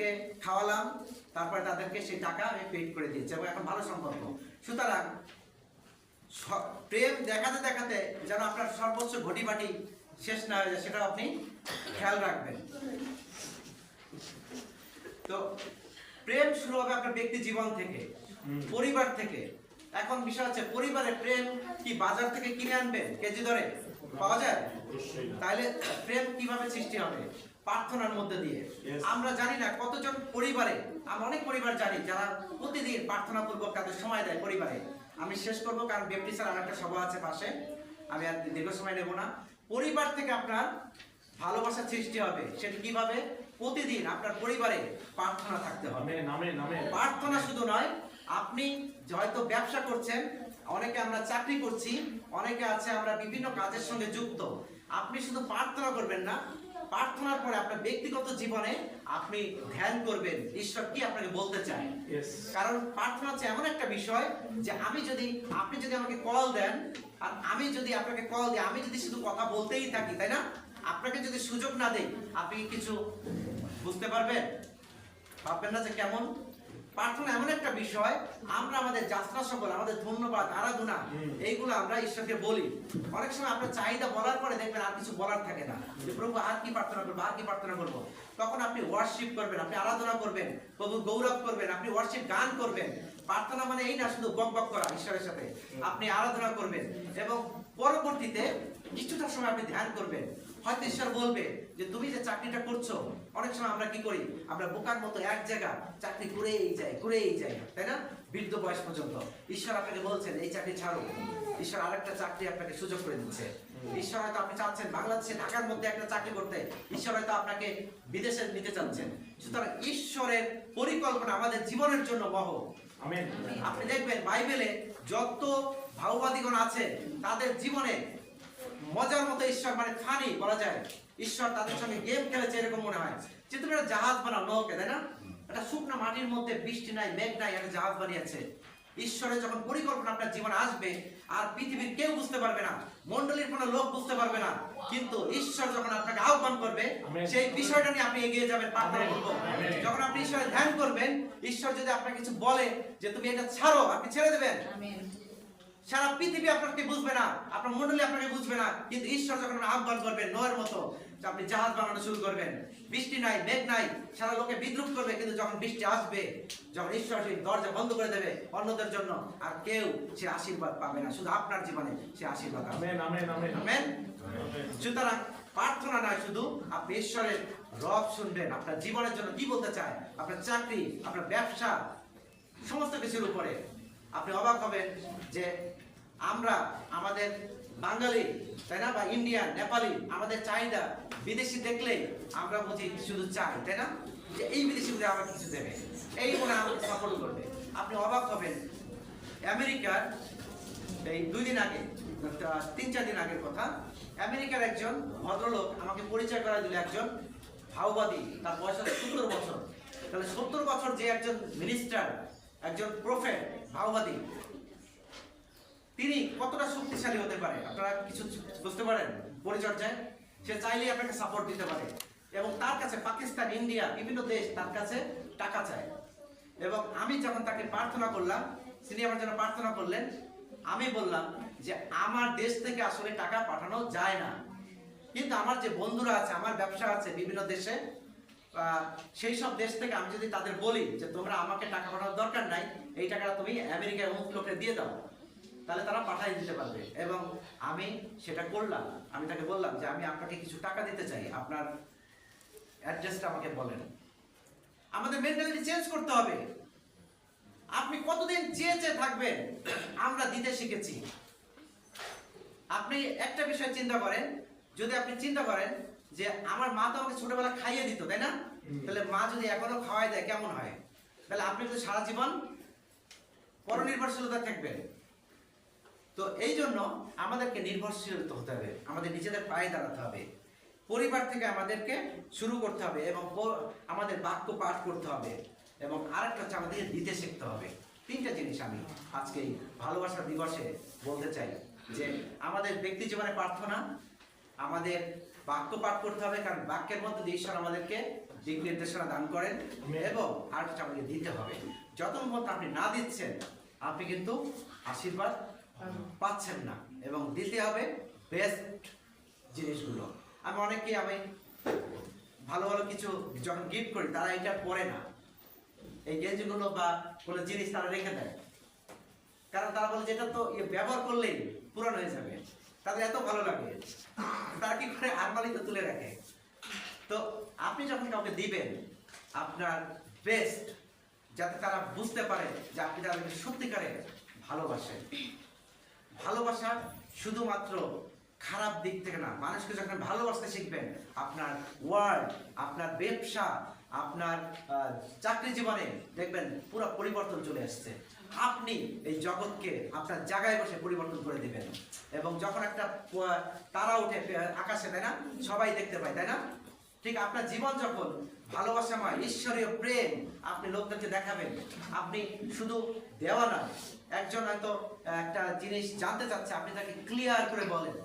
তাদেরকে খাওয়ালাম, তারপরে তাদেরকে সেই টাকা আমি পেড করে দিয়েছি এবং এখন ভালো সম্পর্ক। সুতরাং প্রেম দেখাতে দেখাতে যেন আপনার সর্বোচ্চ ঘটিবাটি শেষ না হয়ে যায়, সেটা আপনি খেয়াল রাখবেন। তো প্রেম শুরু হবে আপনার ব্যক্তি জীবন থেকে, পরিবার থেকে। এখন বিষয় হচ্ছে পরিবারে প্রেম কি বাজার থেকে কিনে আনবেন কেজি ধরে পাওয়া যায়? তাহলে প্রেম কিভাবে সৃষ্টি হবে? প্রার্থনার মধ্যে দিয়ে। আমরা জানি না কতজন পরিবারে, আমরা অনেক পরিবার জানি যারা প্রতিদিন প্রার্থনা পূর্বক তাদের সময় দেয় পরিবারে। আমি শেষ করবো কারণ ব্যক্তি স্যার আমার একটা সভা আছে পাশে, আমি আর দীর্ঘ সময় নেব না। পরিবার থেকে আপনার ভালোবাসা সৃষ্টি হবে, সেটা কিভাবে? প্রতিদিন আপনার পরিবারে প্রার্থনা থাকতে হবে। প্রার্থনা শুধু নয়, আপনি হয়তো ব্যবসা করছেন, অনেকে আমরা চাকরি করছি, অনেকে আছে আমরা বিভিন্ন কাজের সঙ্গে যুক্ত। আপনি শুধু প্রার্থনা করবেন না, প্রার্থনার পরে আপনার ব্যক্তিগত জীবনে আপনি ধ্যান করবেন ঈশ্বর কি আপনাকে বলতে চায়। কারণ প্রার্থনা হচ্ছে এমন একটা বিষয় যে আপনি যদি আমাকে কল দেন আর আমি যদি আপনাকে কল দিই, আমি যদি শুধু কথা বলতেই থাকি, তাই না, আপনাকে যদি সুযোগ না দেই, আপনি কিছু বুঝতে পারবেন? ভাববেন না যে কেমন? প্রার্থনা এমন একটা বিষয়, আমরা আমাদের যাত্রা সকল, আমাদের ধন্যবাদ, আরাধনা, এইগুলো আমরা ঈশ্বরকে বলি। অনেক সময় আপনার চাহিদা বলার পরে দেখবেন আর কিছু বলার থাকে না, যে প্রভু আর কি প্রার্থনা করবো, আর কি প্রার্থনা করবো। তখন আপনি ওয়ার্শিপ করবেন, আপনি আরাধনা করবেন, প্রভু গৌরব করবেন, আপনি ওয়ার্শিপ গান করবেন। প্রার্থনা মানে এই না শুধু বক বক করা ঈশ্বরের সাথে, আপনি আরাধনা করবেন এবং পরবর্তীতে কিছুটা সময় আপনি ধ্যান করবেন। হয়তো ঈশ্বর বলবে যে তুমি যে চাকরিটা করছো, অনেক সময় আমরা কি করি, আমরা বোকার মতো এক জায়গা চাকরি করেই যাই, তাই না, বৃদ্ধ বয়স পর্যন্ত। ঈশ্বর আপনাকে বলছেন এই চাকরি ছাড়ো, ঈশ্বর আরেকটা চাকরি আপনাকে সুযোগ করে দিচ্ছে। ঈশ্বর হয়তো আপনি চাচ্ছেন বাংলাদেশে ঢাকার মধ্যে একটা চাকরি করতে, ঈশ্বর হয়তো আপনাকে বিদেশে নিতে চাচ্ছেন। সুতরাং ঈশ্বরের পরিকল্পনা আমাদের জীবনের জন্য মহৎ। আপনি দেখবেন বাইবেলে যত ভাওবাদীগণ আছে তাদের জীবনে মজার মতো ঈশ্বর, মানে ফানি বলা যায়, ঈশ্বর তাদের সঙ্গে গেম খেলেছে এরকম মনে হয় যে তুমি একটা জাহাজ বানাও নৌকে, তাই না, একটা শুকনো মাটির মধ্যে বৃষ্টি নাই, মেঘ নাই, একটা জাহাজ বানিয়েছে। ঈশ্বরের যখন পরিকল্পনা আপনার জীবনে আসবে আর পৃথিবীর কেউ বুঝতে পারবে না, মণ্ডলীর কোনো লোক বুঝতে পারবে না, কিন্তু ঈশ্বর যখন আপনাকে আহ্বান করবে সেই বিষয়টা নিয়ে আপনি এগিয়ে যাবেন, প্রার্থনা করবেন। যখন আপনি ঈশ্বরের ধ্যান করবেন, ঈশ্বর যদি আপনাকে কিছু বলে যে তুমি এটা ছাড়ো, আপনি ছেড়ে দেবেন। সারা পৃথিবী আপনাকে বুঝবে না, আপনার মণ্ডলী আপনাকে বুঝবে না, কিন্তু ঈশ্বর যখন আহ্বান করবেন নোয়ের মতো, আপনি জাহাজ বানানো শুরু করবেন। বৃষ্টি নাই, মেঘ নাই, সারা লোকে বিদ্রুপ করবে, কিন্তু যখন বৃষ্টি আসবে, যখন ঈশ্বর সেই দরজা বন্ধ করে দেবে অন্যদের জন্য, আর কেউ সে আশীর্বাদ পাবে না, শুধু আপনার জীবনে সে আশীর্বাদ। আমেন। সুতরাং প্রার্থনা নয় শুধু, আপনি ঈশ্বরের রব শুনবেন আপনার জীবনের জন্য কি বলতে চায়, আপনার চাকরি, আপনার ব্যবসা, সমস্ত কিছুর উপরে। আপনি অবাক হবেন যে আমরা আমাদের বাঙালি, তাই না, বা ইন্ডিয়ান, নেপালি, আমাদের চাহিদা বিদেশি দেখলে আমরা বুঝি শুধু চাই, তাই না, যে এই বিদেশি বুঝে আমার কিছু দেবে, এই মনে আমাকে সাপোর্ট করবে। আপনি অবাক হবেন আমেরিকার এই 2 দিন আগে, 3-4 দিন আগের কথা, আমেরিকার একজন ভদ্রলোক আমাকে পরিচয় করা দিল, একজন ভাওবাদী, তার বয়স 70 বছর। তাহলে 70 বছর যে একজন মিনিস্টার, একজন প্রফেট, ভাওবাদী, তিনি কতটা শক্তিশালী হতে পারে আপনারা কিছু বুঝতে পারেন পরিচর্যায়? সে চাইলেই আপনাকে সাপোর্ট দিতে পারে এবং তার কাছে পাকিস্তান, ইন্ডিয়া, বিভিন্ন দেশ তার কাছে টাকা চায়। এবং আমি যখন তাকে প্রার্থনা করলাম, তিনি আমার জন্য প্রার্থনা করলেন, আমি বললাম যে আমার দেশ থেকে আসলে টাকা পাঠানো যায় না, কিন্তু আমার যে বন্ধুরা আছে, আমার ব্যবসা আছে বিভিন্ন দেশে, সেই সব দেশ থেকে আমি যদি তাদের বলি যে তোমরা আমাকে টাকা পাঠানোর দরকার নাই, এই টাকাটা তুমি আমেরিকার অমুক লোকে দিয়ে দাও, তাহলে তারা পাঠিয়ে দিতে পারবে। এবং আমি সেটা করলাম। আমি তাকে বললাম যে আমি আপনাকে কিছু টাকা দিতে চাই, আপনার অ্যাড্রেসটা আমাকে বলেন। আমাদের মেন্টালিটি চেঞ্জ করতে হবে। আপনি কতদিন চেয়ে থাকবেন? আমরা দিতে শিখেছি। আপনি একটা বিষয় চিন্তা করেন, যদি আপনি চিন্তা করেন যে আমার মা তো আমাকে ছোটবেলা খাইয়ে দিত, তাই না, তাহলে মা যদি এখনো খাওয়াই দেয় কেমন হয়? তাহলে আপনি তো সারা জীবন পরনির্ভরশীলতা থাকবেন। তো এই জন্য আমাদেরকে নির্ভরশীল হতে হবে, আমাদের নিজেদের পায়ে দাঁড়াতে হবে। পরিবার থেকে আমাদেরকে শুরু করতে হবে এবং আমাদের বাক্য পাঠ করতে হবে এবং আরেকটা হচ্ছে আমাদেরকে দিতে শিখতে হবে। 3টা জিনিস আমি আজকে এই ভালোবাসা দিবসে বলতে চাই, যে আমাদের ব্যক্তি জীবনে প্রার্থনা, আমাদের বাক্য পাঠ করতে হবে, কারণ বাক্যের মধ্যে ঈশ্বর আমাদেরকে দিক নির্দেশনা দান করেন এবং আর কিছু আপনাকে দিতে হবে। যতক্ষণ পর্যন্ত আপনি না দিচ্ছেন আপনি কিন্তু আশীর্বাদ পাচ্ছেন না। এবং দিতে হবে বেস্ট জিনিসগুলো। আমি ভালো ভালো কিছু যখন গিফট করি তারা এটা পরে না, এই গেঞ্জিগুলো বা কোনো জিনিস তারা রেখে দেয়, কারণ তারা বলে যে এটা তো ব্যবহার করলেই পুরানো হয়ে যাবে, তাদের এত ভালো লাগে, তারা কি করে আলমারিতে তুলে রাখে। তো আপনি যখন কাউকে দিবেন আপনার বেস্ট, যাতে তারা বুঝতে পারে যে আপনি তাদেরকে সত্যিকারে ভালোবাসেন। ভালোবাসা শুধুমাত্র খারাপ দিক থেকে না, মানুষকে যখন ভালোবাসতে শিখবেন আপনার ওয়ার্ড, আপনার ব্যবসা, আপনার চাকরি জীবনে দেখবেন পুরো পরিবর্তন চলে আসছে। আপনি এই জগৎকে আপনার জায়গায় বসে পরিবর্তন করে দিবেন। এবং যখন একটা তারা ওঠে আকাশে, তাই না, সবাই দেখতে পায়, তাই না, ঠিক আপনার জীবন যখন ভালোবাসাময় ঈশ্বরীয় প্রেম আপনি লোকদেরকে দেখাবেন। আপনি শুধু দেওয়া না, একজন হয়তো একটা জিনিস জানতে চাচ্ছে, আপনি তাকে ক্লিয়ার করে বলেন।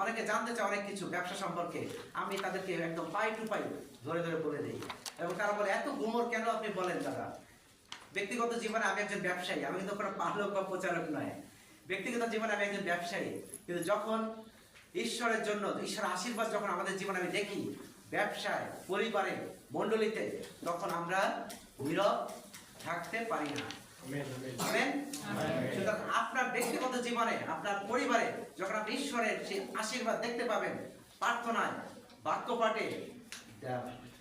অনেকে জানতে চায় অনেক কিছু ব্যবসা সম্পর্কে, আমি তাদেরকে একদম পাই টু পাই ধরে ধরে বলে দিই। এবং তারা বলে এত গুমর কেন আপনি বলেন দাদা? ব্যক্তিগত জীবনে আমি একজন ব্যবসায়ী, আমি কিন্তু কোনো পালক বা প্রচারক নয়। ব্যক্তিগত জীবনে আমি একজন ব্যবসায়ী, কিন্তু যখন ঈশ্বরের জন্য ঈশ্বরের আশীর্বাদ যখন আমাদের জীবনে আমি দেখি, ব্যবসায়, পরিবারে, মণ্ডলীতে, তখন আমরা নীরব থাকতে পারি না। আমেন। সুতরাং আপনার ব্যক্তিগত জীবনে, আপনার পরিবারে যখন আপনি ঈশ্বরের সেই আশীর্বাদ দেখতে পাবেন, প্রার্থনায়, বাক্যপাঠে,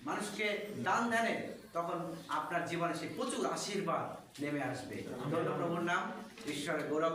মানুষকে দান ধ্যানে, তখন আপনার জীবনে সেই প্রচুর আশীর্বাদ নেমে আসবে। ধন্য প্রভুর নাম, ঈশ্বরের গৌরব।